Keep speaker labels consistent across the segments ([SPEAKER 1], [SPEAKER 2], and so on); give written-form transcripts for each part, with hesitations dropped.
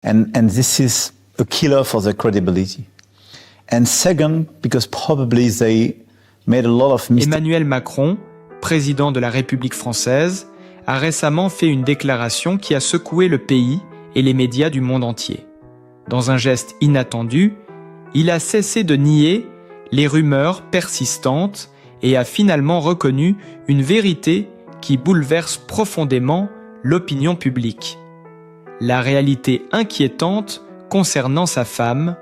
[SPEAKER 1] And this is a killer for their credibility. And second, because probably they made a lot of mistakes.
[SPEAKER 2] Emmanuel Macron, président de la République française, a récemment fait une déclaration qui a secoué le pays et les médias du monde entier. Dans un geste inattendu, il a cessé de nier les rumeurs persistantes et a finalement reconnu une vérité qui bouleverse profondément l'opinion publique. La réalité inquiétante concernant sa femme,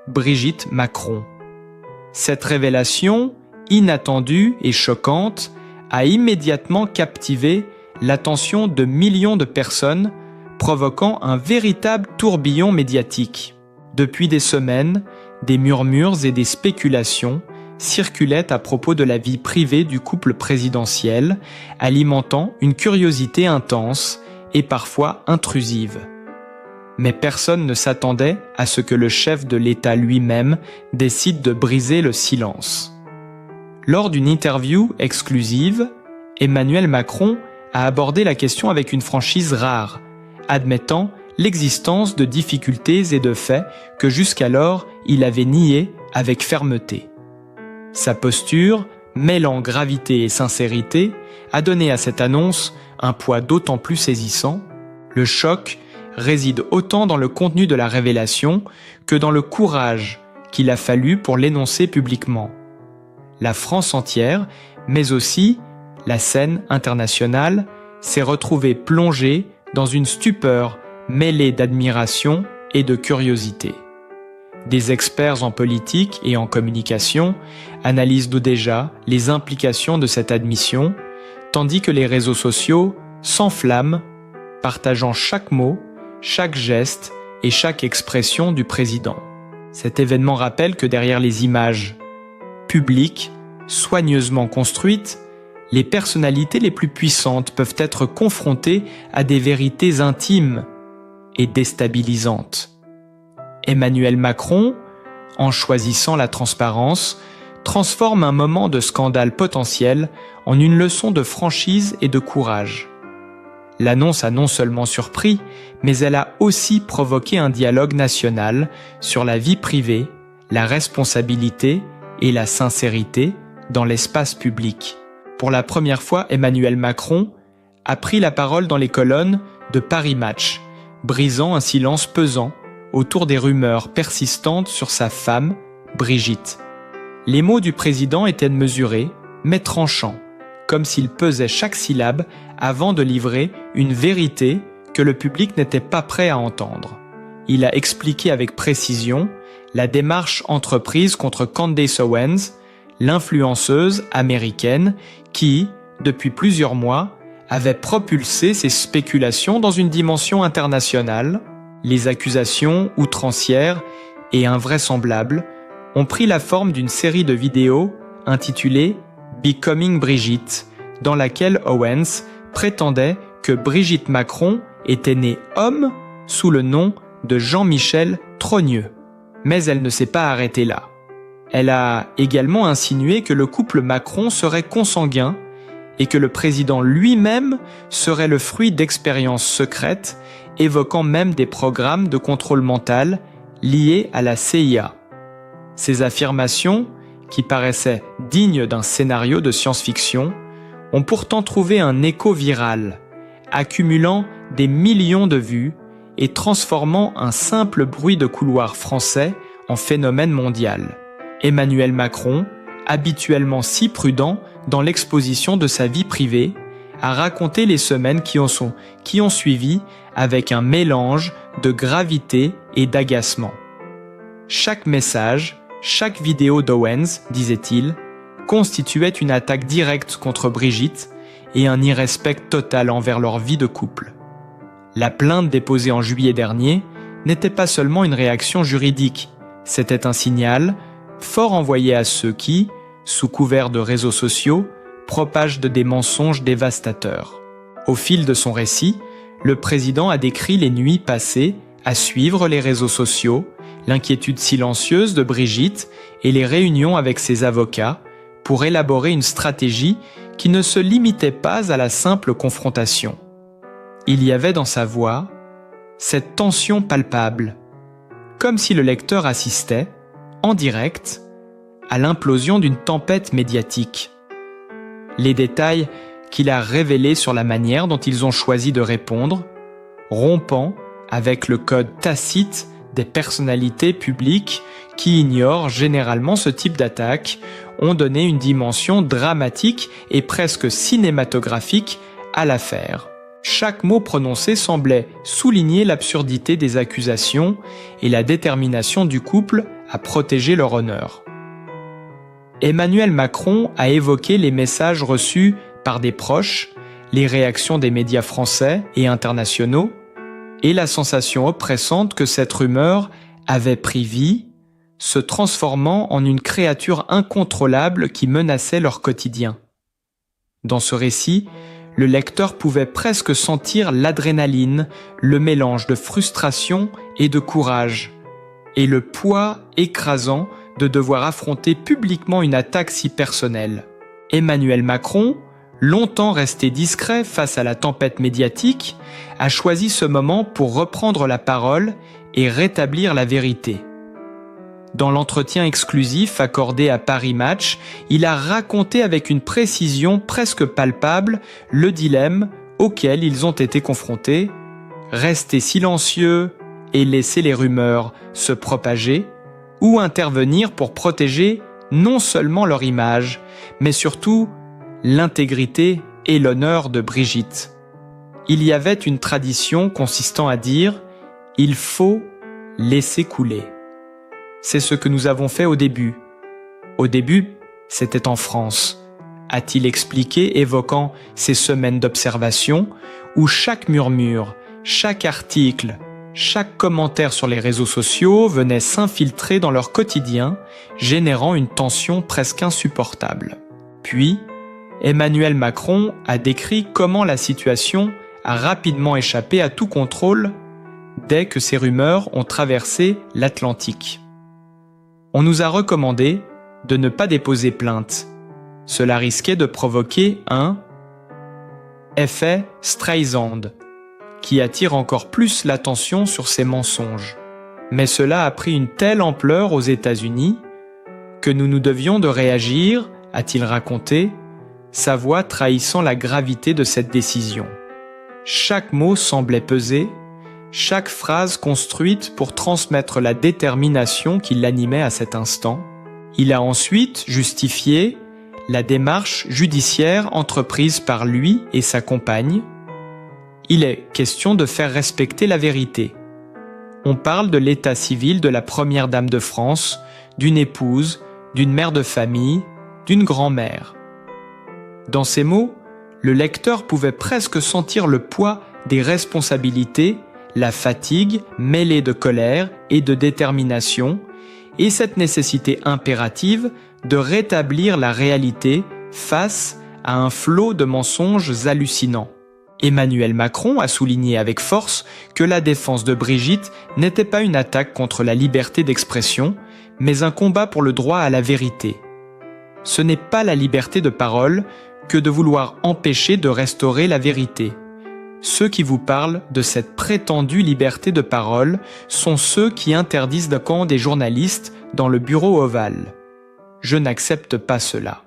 [SPEAKER 2] Brigitte Macron. Cette révélation, inattendue et choquante, a immédiatement captivé l'attention de millions de personnes, provoquant un véritable tourbillon médiatique. Depuis des semaines, des murmures et des spéculations circulaient à propos de la vie privée du couple présidentiel, alimentant une curiosité intense et parfois intrusive. Mais personne ne s'attendait à ce que le chef de l'État lui-même décide de briser le silence. Lors d'une interview exclusive, Emmanuel Macron a abordé la question avec une franchise rare, admettant l'existence de difficultés et de faits que jusqu'alors il avait niés avec fermeté. Sa posture, mêlant gravité et sincérité, a donné à cette annonce un poids d'autant plus saisissant. Le choc réside autant dans le contenu de la révélation que dans le courage qu'il a fallu pour l'énoncer publiquement. La France entière, mais aussi la scène internationale, s'est retrouvée plongée dans une stupeur mêlée d'admiration et de curiosité. Des experts en politique et en communication analysent déjà les implications de cette admission, tandis que les réseaux sociaux s'enflamment, partageant chaque mot, chaque geste et chaque expression du président. Cet événement rappelle que derrière les images publiques, soigneusement construites, les personnalités les plus puissantes peuvent être confrontées à des vérités intimes et déstabilisantes. Emmanuel Macron, en choisissant la transparence, transforme un moment de scandale potentiel en une leçon de franchise et de courage. L'annonce a non seulement surpris, mais elle a aussi provoqué un dialogue national sur la vie privée, la responsabilité et la sincérité dans l'espace public. Pour la première fois, Emmanuel Macron a pris la parole dans les colonnes de Paris Match, brisant un silence pesant autour des rumeurs persistantes sur sa femme, Brigitte. Les mots du président étaient mesurés, mais tranchants, comme s'il pesait chaque syllabe avant de livrer une vérité que le public n'était pas prêt à entendre. Il a expliqué avec précision la démarche entreprise contre Candace Owens, l'influenceuse américaine qui, depuis plusieurs mois, avait propulsé ces spéculations dans une dimension internationale. Les accusations outrancières et invraisemblables ont pris la forme d'une série de vidéos intitulée « Becoming Brigitte », dans laquelle Owens prétendait que Brigitte Macron était née homme sous le nom de Jean-Michel Trogneux. Mais elle ne s'est pas arrêtée là. Elle a également insinué que le couple Macron serait consanguin et que le président lui-même serait le fruit d'expériences secrètes, évoquant même des programmes de contrôle mental liés à la CIA. Ces affirmations, qui paraissaient dignes d'un scénario de science-fiction, ont pourtant trouvé un écho viral, accumulant des millions de vues et transformant un simple bruit de couloir français en phénomène mondial. Emmanuel Macron, habituellement si prudent dans l'exposition de sa vie privée, a raconté les semaines qui ont suivi avec un mélange de gravité et d'agacement. Chaque message, chaque vidéo d'Owens, disait-il, constituait une attaque directe contre Brigitte et un irrespect total envers leur vie de couple. La plainte déposée en juillet dernier n'était pas seulement une réaction juridique, c'était un signal fort envoyé à ceux qui, sous couvert de réseaux sociaux, propagent des mensonges dévastateurs. Au fil de son récit, le président a décrit les nuits passées à suivre les réseaux sociaux, l'inquiétude silencieuse de Brigitte et les réunions avec ses avocats pour élaborer une stratégie qui ne se limitait pas à la simple confrontation. Il y avait dans sa voix cette tension palpable, comme si le lecteur assistait, en direct, à l'implosion d'une tempête médiatique. Les détails qu'il a révélés sur la manière dont ils ont choisi de répondre, rompant avec le code tacite des personnalités publiques qui ignorent généralement ce type d'attaque, ont donné une dimension dramatique et presque cinématographique à l'affaire. Chaque mot prononcé semblait souligner l'absurdité des accusations et la détermination du couple à protéger leur honneur. Emmanuel Macron a évoqué les messages reçus par des proches, les réactions des médias français et internationaux, et la sensation oppressante que cette rumeur avait pris vie, se transformant en une créature incontrôlable qui menaçait leur quotidien. Dans ce récit, le lecteur pouvait presque sentir l'adrénaline, le mélange de frustration et de courage, et le poids écrasant de devoir affronter publiquement une attaque si personnelle. Emmanuel Macron, longtemps resté discret face à la tempête médiatique, a choisi ce moment pour reprendre la parole et rétablir la vérité. Dans l'entretien exclusif accordé à Paris Match, il a raconté avec une précision presque palpable le dilemme auquel ils ont été confrontés, rester silencieux et laisser les rumeurs se propager, ou intervenir pour protéger non seulement leur image, mais surtout l'intégrité et l'honneur de Brigitte. Il y avait une tradition consistant à dire « il faut laisser couler ». C'est ce que nous avons fait au début. Au début, c'était en France, a-t-il expliqué, évoquant ces semaines d'observation où chaque murmure, chaque article, chaque commentaire sur les réseaux sociaux venait s'infiltrer dans leur quotidien, générant une tension presque insupportable. Puis, Emmanuel Macron a décrit comment la situation a rapidement échappé à tout contrôle dès que ces rumeurs ont traversé l'Atlantique. On nous a recommandé de ne pas déposer plainte. Cela risquait de provoquer un effet Streisand, qui attire encore plus l'attention sur ces mensonges. Mais cela a pris une telle ampleur aux États-Unis que nous nous devions de réagir, a-t-il raconté, sa voix trahissant la gravité de cette décision. Chaque mot semblait peser, chaque phrase construite pour transmettre la détermination qui l'animait à cet instant. Il a ensuite justifié la démarche judiciaire entreprise par lui et sa compagne. Il est question de faire respecter la vérité. On parle de l'état civil de la première dame de France, d'une épouse, d'une mère de famille, d'une grand-mère. Dans ces mots, le lecteur pouvait presque sentir le poids des responsabilités, la fatigue mêlée de colère et de détermination, et cette nécessité impérative de rétablir la réalité face à un flot de mensonges hallucinants. Emmanuel Macron a souligné avec force que la défense de Brigitte n'était pas une attaque contre la liberté d'expression, mais un combat pour le droit à la vérité. Ce n'est pas la liberté de parole que de vouloir empêcher de restaurer la vérité. Ceux qui vous parlent de cette prétendue liberté de parole sont ceux qui interdisent le camp des journalistes dans le bureau ovale. Je n'accepte pas cela.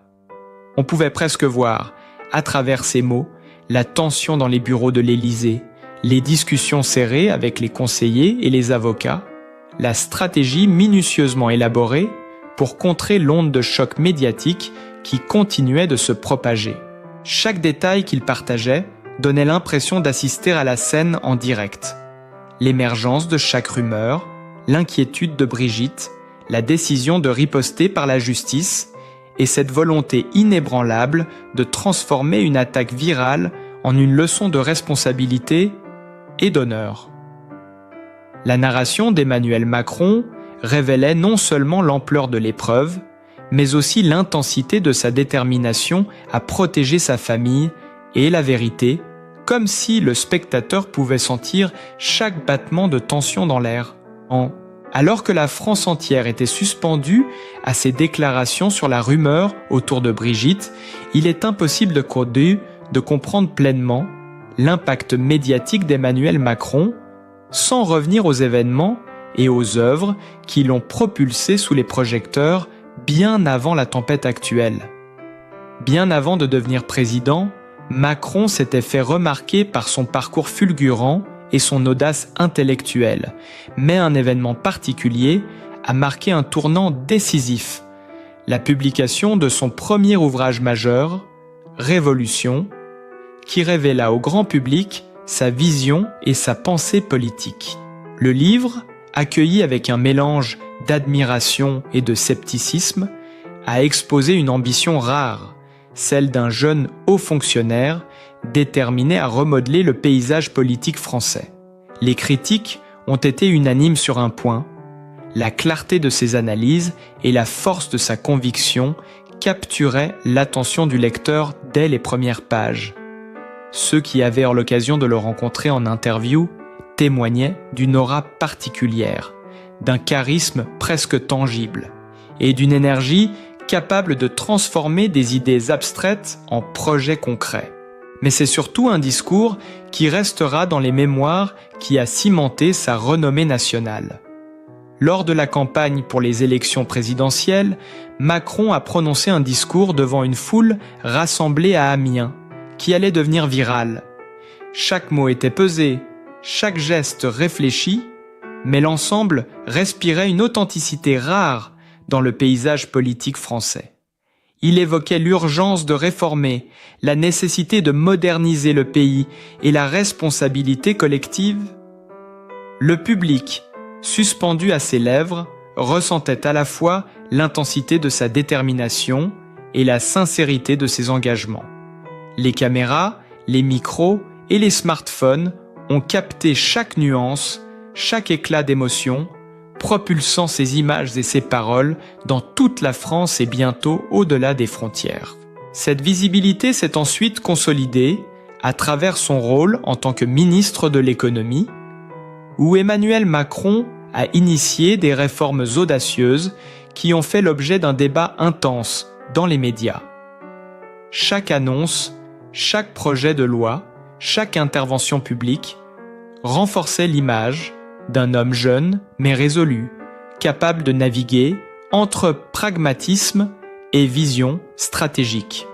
[SPEAKER 2] On pouvait presque voir, à travers ces mots, la tension dans les bureaux de l'Élysée, les discussions serrées avec les conseillers et les avocats, la stratégie minutieusement élaborée pour contrer l'onde de choc médiatique qui continuait de se propager. Chaque détail qu'il partageait donnait l'impression d'assister à la scène en direct. L'émergence de chaque rumeur, l'inquiétude de Brigitte, la décision de riposter par la justice et cette volonté inébranlable de transformer une attaque virale en une leçon de responsabilité et d'honneur. La narration d'Emmanuel Macron révélait non seulement l'ampleur de l'épreuve, mais aussi l'intensité de sa détermination à protéger sa famille et la vérité, comme si le spectateur pouvait sentir chaque battement de tension dans l'air. Alors que la France entière était suspendue à ses déclarations sur la rumeur autour de Brigitte, il est impossible de comprendre pleinement l'impact médiatique d'Emmanuel Macron, sans revenir aux événements et aux œuvres qui l'ont propulsé sous les projecteurs bien avant la tempête actuelle. Bien avant de devenir président, Macron s'était fait remarquer par son parcours fulgurant et son audace intellectuelle, mais un événement particulier a marqué un tournant décisif, la publication de son premier ouvrage majeur, Révolution, qui révéla au grand public sa vision et sa pensée politique. Le livre, accueilli avec un mélange d'admiration et de scepticisme, a exposé une ambition rare, celle d'un jeune haut fonctionnaire déterminé à remodeler le paysage politique français. Les critiques ont été unanimes sur un point: la clarté de ses analyses et la force de sa conviction capturaient l'attention du lecteur dès les premières pages. Ceux qui avaient eu l'occasion de le rencontrer en interview témoignaient d'une aura particulière, d'un charisme presque tangible et d'une énergie capable de transformer des idées abstraites en projets concrets. Mais c'est surtout un discours qui restera dans les mémoires qui a cimenté sa renommée nationale. Lors de la campagne pour les élections présidentielles, Macron a prononcé un discours devant une foule rassemblée à Amiens, qui allait devenir viral. Chaque mot était pesé, chaque geste réfléchi, mais l'ensemble respirait une authenticité rare dans le paysage politique français. Il évoquait l'urgence de réformer, la nécessité de moderniser le pays et la responsabilité collective. Le public, suspendu à ses lèvres, ressentait à la fois l'intensité de sa détermination et la sincérité de ses engagements. Les caméras, les micros et les smartphones ont capté chaque nuance, chaque éclat d'émotion, propulsant ses images et ses paroles dans toute la France et bientôt au-delà des frontières. Cette visibilité s'est ensuite consolidée à travers son rôle en tant que ministre de l'économie, où Emmanuel Macron a initié des réformes audacieuses qui ont fait l'objet d'un débat intense dans les médias. Chaque annonce, chaque projet de loi, chaque intervention publique renforçait l'image d'un homme jeune mais résolu, capable de naviguer entre pragmatisme et vision stratégique.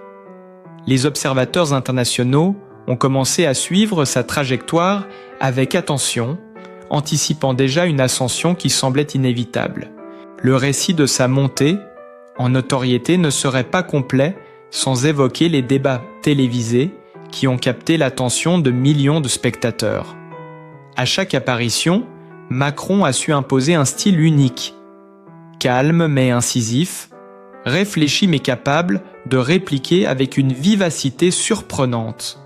[SPEAKER 2] Les observateurs internationaux ont commencé à suivre sa trajectoire avec attention, anticipant déjà une ascension qui semblait inévitable. Le récit de sa montée en notoriété ne serait pas complet sans évoquer les débats télévisés qui ont capté l'attention de millions de spectateurs. À chaque apparition, Macron a su imposer un style unique, calme mais incisif, réfléchi mais capable de répliquer avec une vivacité surprenante.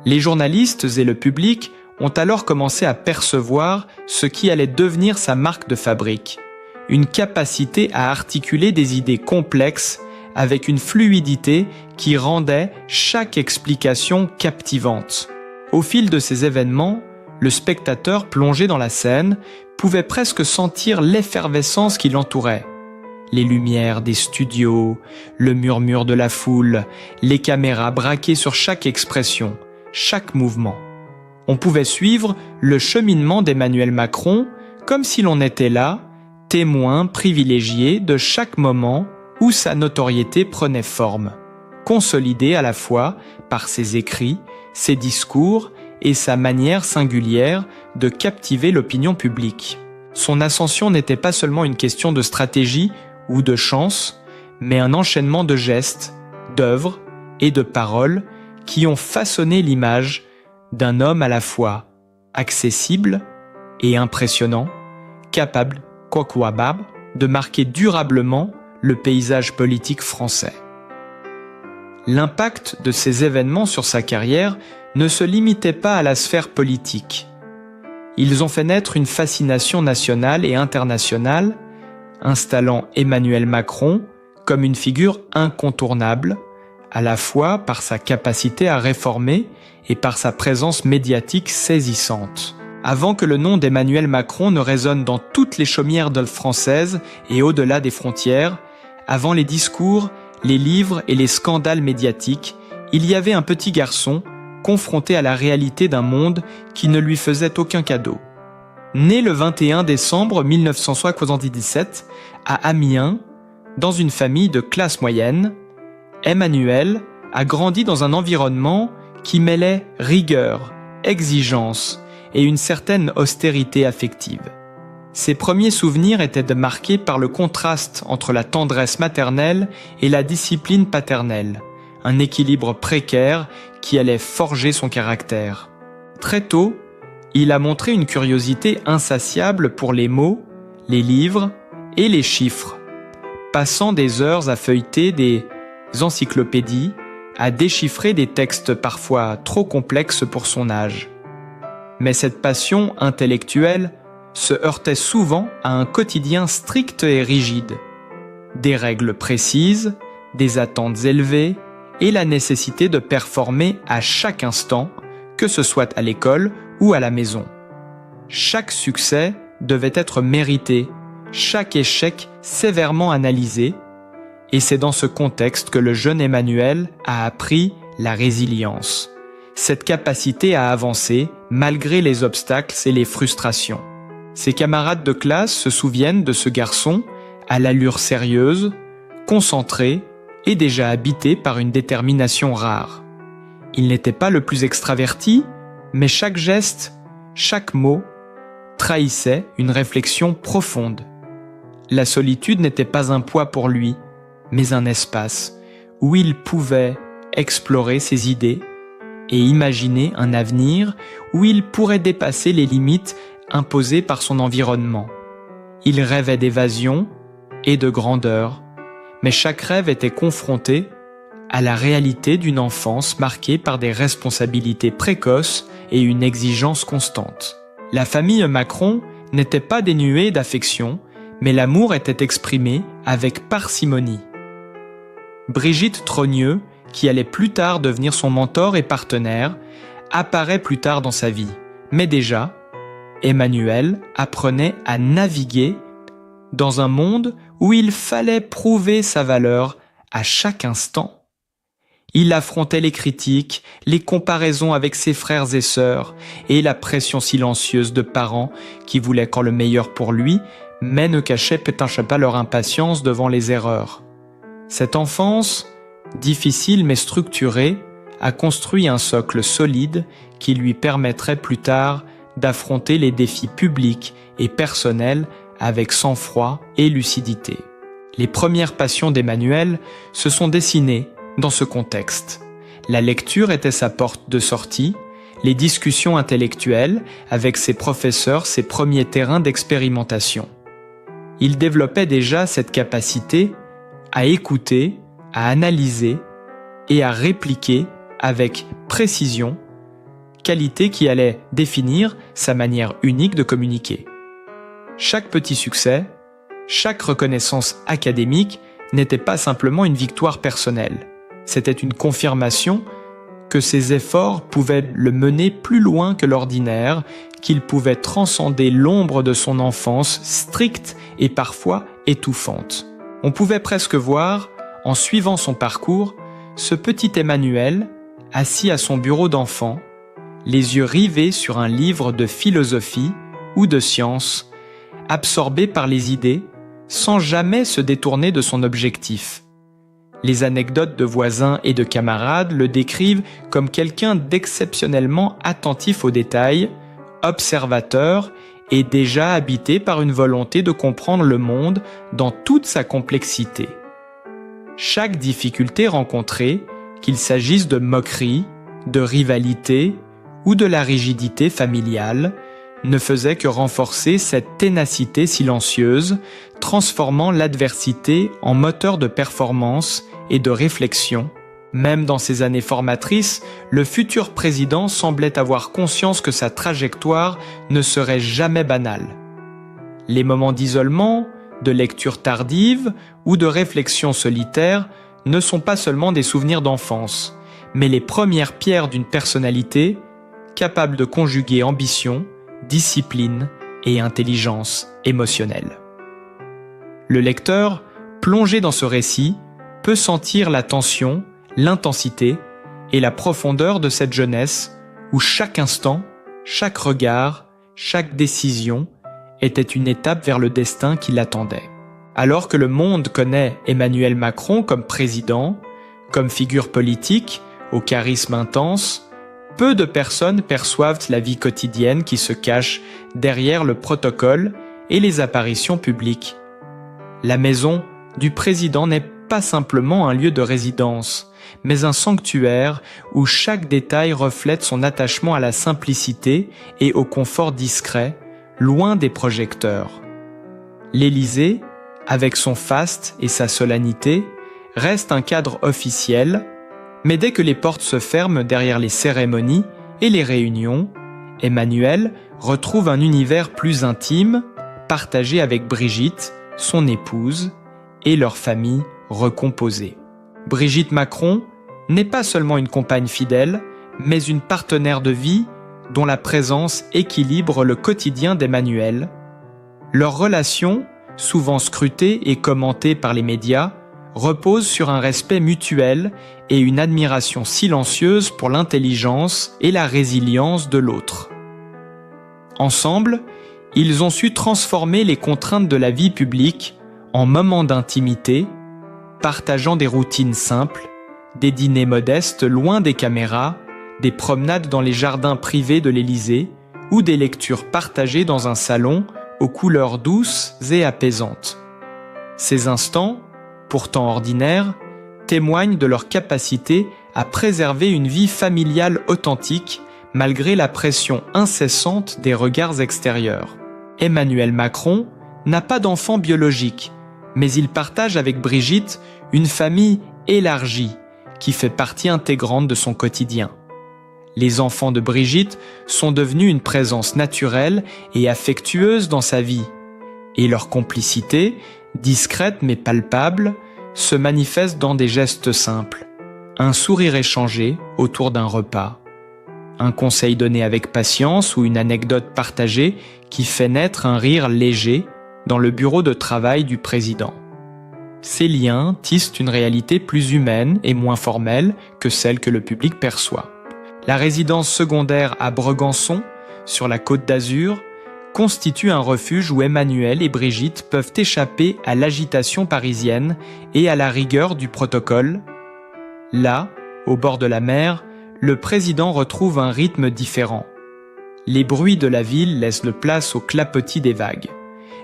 [SPEAKER 2] Les journalistes et le public ont alors commencé à percevoir ce qui allait devenir sa marque de fabrique, une capacité à articuler des idées complexes avec une fluidité qui rendait chaque explication captivante. Au fil de ces événements, le spectateur plongé dans la scène pouvait presque sentir l'effervescence qui l'entourait. Les lumières des studios, le murmure de la foule, les caméras braquées sur chaque expression, chaque mouvement. On pouvait suivre le cheminement d'Emmanuel Macron comme si l'on était là, témoin privilégié de chaque moment où sa notoriété prenait forme, consolidée à la fois par ses écrits, ses discours et sa manière singulière de captiver l'opinion publique. Son ascension n'était pas seulement une question de stratégie ou de chance, mais un enchaînement de gestes, d'œuvres et de paroles qui ont façonné l'image d'un homme à la fois accessible et impressionnant, capable, de marquer durablement le paysage politique français. L'impact de ces événements sur sa carrière ne se limitait pas à la sphère politique. Ils ont fait naître une fascination nationale et internationale, installant Emmanuel Macron comme une figure incontournable, à la fois par sa capacité à réformer et par sa présence médiatique saisissante. Avant que le nom d'Emmanuel Macron ne résonne dans toutes les chaumières françaises et au-delà des frontières, avant les discours, les livres et les scandales médiatiques, il y avait un petit garçon confronté à la réalité d'un monde qui ne lui faisait aucun cadeau. Né le 21 décembre 1977 à Amiens, dans une famille de classe moyenne, Emmanuel a grandi dans un environnement qui mêlait rigueur, exigence et une certaine austérité affective. Ses premiers souvenirs étaient marqués par le contraste entre la tendresse maternelle et la discipline paternelle, un équilibre précaire qui allait forger son caractère. Très tôt, il a montré une curiosité insatiable pour les mots, les livres et les chiffres, passant des heures à feuilleter des encyclopédies, à déchiffrer des textes parfois trop complexes pour son âge. Mais cette passion intellectuelle se heurtait souvent à un quotidien strict et rigide. Des règles précises, des attentes élevées et la nécessité de performer à chaque instant, que ce soit à l'école ou à la maison. Chaque succès devait être mérité, chaque échec sévèrement analysé, et c'est dans ce contexte que le jeune Emmanuel a appris la résilience, cette capacité à avancer malgré les obstacles et les frustrations. Ses camarades de classe se souviennent de ce garçon à l'allure sérieuse, concentré et déjà habité par une détermination rare. Il n'était pas le plus extraverti, mais chaque geste, chaque mot, trahissait une réflexion profonde. La solitude n'était pas un poids pour lui, mais un espace où il pouvait explorer ses idées et imaginer un avenir où il pourrait dépasser les limites imposées par son environnement. Il rêvait d'évasion et de grandeur, mais chaque rêve était confronté à la réalité d'une enfance marquée par des responsabilités précoces et une exigence constante. La famille Macron n'était pas dénuée d'affection, mais l'amour était exprimé avec parcimonie. Brigitte Trogneux, qui allait plus tard devenir son mentor et partenaire, apparaît plus tard dans sa vie. Mais déjà, Emmanuel apprenait à naviguer dans un monde où il fallait prouver sa valeur à chaque instant. Il affrontait les critiques, les comparaisons avec ses frères et sœurs et la pression silencieuse de parents qui voulaient quand le meilleur pour lui, mais ne cachaient peut-être pas leur impatience devant les erreurs. Cette enfance, difficile mais structurée, a construit un socle solide qui lui permettrait plus tard d'affronter les défis publics et personnels avec sang-froid et lucidité. Les premières passions d'Emmanuel se sont dessinées dans ce contexte. La lecture était sa porte de sortie, les discussions intellectuelles avec ses professeurs ses premiers terrains d'expérimentation. Il développait déjà cette capacité à écouter, à analyser et à répliquer avec précision, qualité qui allait définir sa manière unique de communiquer. Chaque petit succès, chaque reconnaissance académique n'était pas simplement une victoire personnelle. C'était une confirmation que ses efforts pouvaient le mener plus loin que l'ordinaire, qu'il pouvait transcender l'ombre de son enfance stricte et parfois étouffante. On pouvait presque voir, en suivant son parcours, ce petit Emmanuel, assis à son bureau d'enfant, les yeux rivés sur un livre de philosophie ou de science, absorbé par les idées, sans jamais se détourner de son objectif. Les anecdotes de voisins et de camarades le décrivent comme quelqu'un d'exceptionnellement attentif aux détails, observateur et déjà habité par une volonté de comprendre le monde dans toute sa complexité. Chaque difficulté rencontrée, qu'il s'agisse de moquerie, de rivalité ou de la rigidité familiale, ne faisait que renforcer cette ténacité silencieuse, transformant l'adversité en moteur de performance et de réflexion. Même dans ses années formatrices, le futur président semblait avoir conscience que sa trajectoire ne serait jamais banale. Les moments d'isolement, de lecture tardive ou de réflexion solitaire ne sont pas seulement des souvenirs d'enfance, mais les premières pierres d'une personnalité capable de conjuguer ambition, discipline et intelligence émotionnelle. Le lecteur, plongé dans ce récit, peut sentir la tension, l'intensité et la profondeur de cette jeunesse où chaque instant, chaque regard, chaque décision était une étape vers le destin qui l'attendait. Alors que le monde connaît Emmanuel Macron comme président, comme figure politique, au charisme intense, peu de personnes perçoivent la vie quotidienne qui se cache derrière le protocole et les apparitions publiques. La maison du président n'est pas simplement un lieu de résidence, mais un sanctuaire où chaque détail reflète son attachement à la simplicité et au confort discret, loin des projecteurs. L'Élysée, avec son faste et sa solennité, reste un cadre officiel, mais dès que les portes se ferment derrière les cérémonies et les réunions, Emmanuel retrouve un univers plus intime, partagé avec Brigitte, son épouse, et leur famille recomposée. Brigitte Macron n'est pas seulement une compagne fidèle, mais une partenaire de vie dont la présence équilibre le quotidien d'Emmanuel. Leur relation, souvent scrutée et commentée par les médias, repose sur un respect mutuel et une admiration silencieuse pour l'intelligence et la résilience de l'autre. Ensemble, ils ont su transformer les contraintes de la vie publique en moments d'intimité, partageant des routines simples, des dîners modestes loin des caméras, des promenades dans les jardins privés de l'Élysée ou des lectures partagées dans un salon aux couleurs douces et apaisantes. Ces instants, pourtant ordinaires, témoignent de leur capacité à préserver une vie familiale authentique malgré la pression incessante des regards extérieurs. Emmanuel Macron n'a pas d'enfant biologique, mais il partage avec Brigitte une famille élargie qui fait partie intégrante de son quotidien. Les enfants de Brigitte sont devenus une présence naturelle et affectueuse dans sa vie, et leur complicité, discrète mais palpable, se manifeste dans des gestes simples. Un sourire échangé autour d'un repas, un conseil donné avec patience ou une anecdote partagée qui fait naître un rire léger dans le bureau de travail du président. Ces liens tissent une réalité plus humaine et moins formelle que celle que le public perçoit. La résidence secondaire à Bregensons, sur la Côte d'Azur, constitue un refuge où Emmanuel et Brigitte peuvent échapper à l'agitation parisienne et à la rigueur du protocole. Là, au bord de la mer, le président retrouve un rythme différent. Les bruits de la ville laissent la place au clapotis des vagues.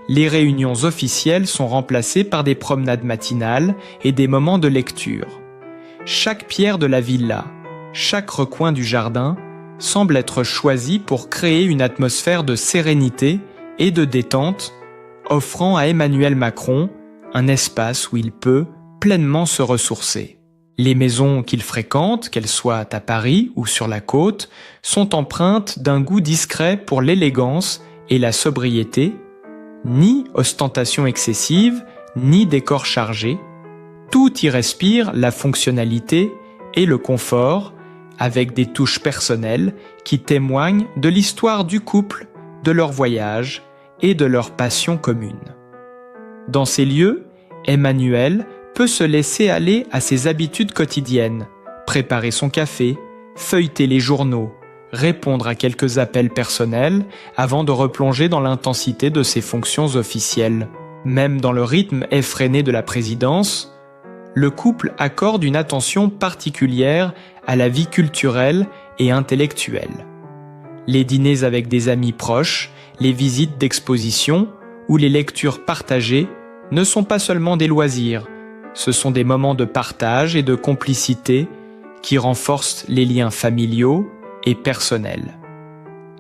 [SPEAKER 2] Les réunions officielles sont remplacées par des promenades matinales et des moments de lecture. Chaque pierre de la villa, chaque recoin du jardin semble être choisi pour créer une atmosphère de sérénité et de détente, offrant à Emmanuel Macron un espace où il peut pleinement se ressourcer. Les maisons qu'il fréquente, qu'elles soient à Paris ou sur la côte, sont empreintes d'un goût discret pour l'élégance et la sobriété, ni ostentation excessive, ni décor chargé. Tout y respire la fonctionnalité et le confort, avec des touches personnelles qui témoignent de l'histoire du couple, de leur voyage et de leur passion commune. Dans ces lieux, Emmanuel peut se laisser aller à ses habitudes quotidiennes, préparer son café, feuilleter les journaux, répondre à quelques appels personnels avant de replonger dans l'intensité de ses fonctions officielles. Même dans le rythme effréné de la présidence, le couple accorde une attention particulière à la vie culturelle et intellectuelle. Les dîners avec des amis proches, les visites d'exposition ou les lectures partagées ne sont pas seulement des loisirs, ce sont des moments de partage et de complicité qui renforcent les liens familiaux et personnels.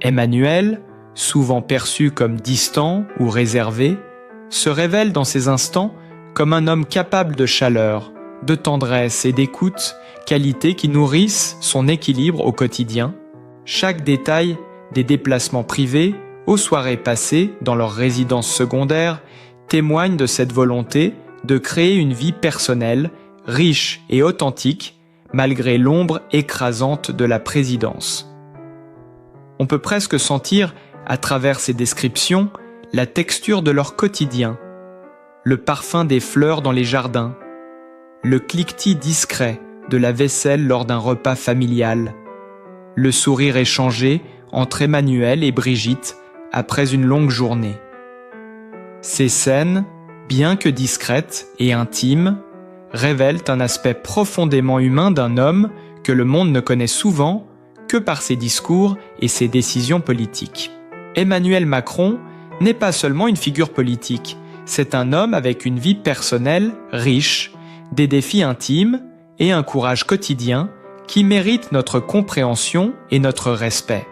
[SPEAKER 2] Emmanuel, souvent perçu comme distant ou réservé, se révèle dans ces instants comme un homme capable de chaleur, de tendresse et d'écoute, qualités qui nourrissent son équilibre au quotidien. Chaque détail des déplacements privés aux soirées passées dans leur résidence secondaire témoigne de cette volonté de créer une vie personnelle, riche et authentique, malgré l'ombre écrasante de la présidence. On peut presque sentir, à travers ces descriptions, la texture de leur quotidien, le parfum des fleurs dans les jardins, le cliquetis discret de la vaisselle lors d'un repas familial, le sourire échangé entre Emmanuel et Brigitte après une longue journée. Ces scènes, bien que discrètes et intimes, révèlent un aspect profondément humain d'un homme que le monde ne connaît souvent que par ses discours et ses décisions politiques. Emmanuel Macron n'est pas seulement une figure politique, c'est un homme avec une vie personnelle riche, des défis intimes et un courage quotidien qui mérite notre compréhension et notre respect.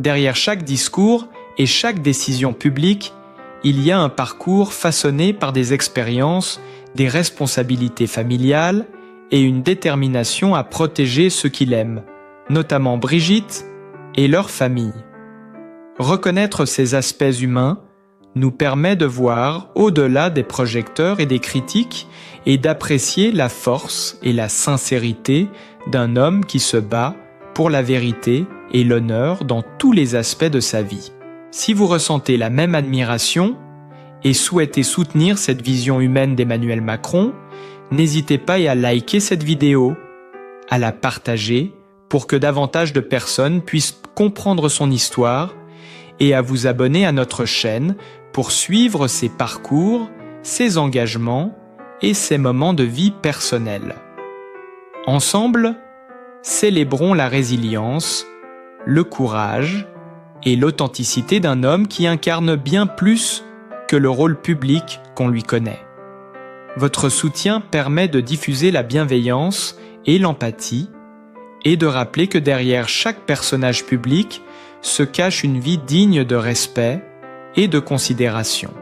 [SPEAKER 2] Derrière chaque discours et chaque décision publique, il y a un parcours façonné par des expériences, des responsabilités familiales et une détermination à protéger ceux qu'il aime, notamment Brigitte et leur famille. Reconnaître ces aspects humains nous permet de voir au-delà des projecteurs et des critiques et d'apprécier la force et la sincérité d'un homme qui se bat pour la vérité et l'honneur dans tous les aspects de sa vie. Si vous ressentez la même admiration et souhaitez soutenir cette vision humaine d'Emmanuel Macron, n'hésitez pas à liker cette vidéo, à la partager pour que davantage de personnes puissent comprendre son histoire et à vous abonner à notre chaîne pour suivre ses parcours, ses engagements et ses moments de vie personnels. Ensemble, célébrons la résilience, le courage et l'authenticité d'un homme qui incarne bien plus que le rôle public qu'on lui connaît. Votre soutien permet de diffuser la bienveillance et l'empathie et de rappeler que derrière chaque personnage public se cache une vie digne de respect et de considération.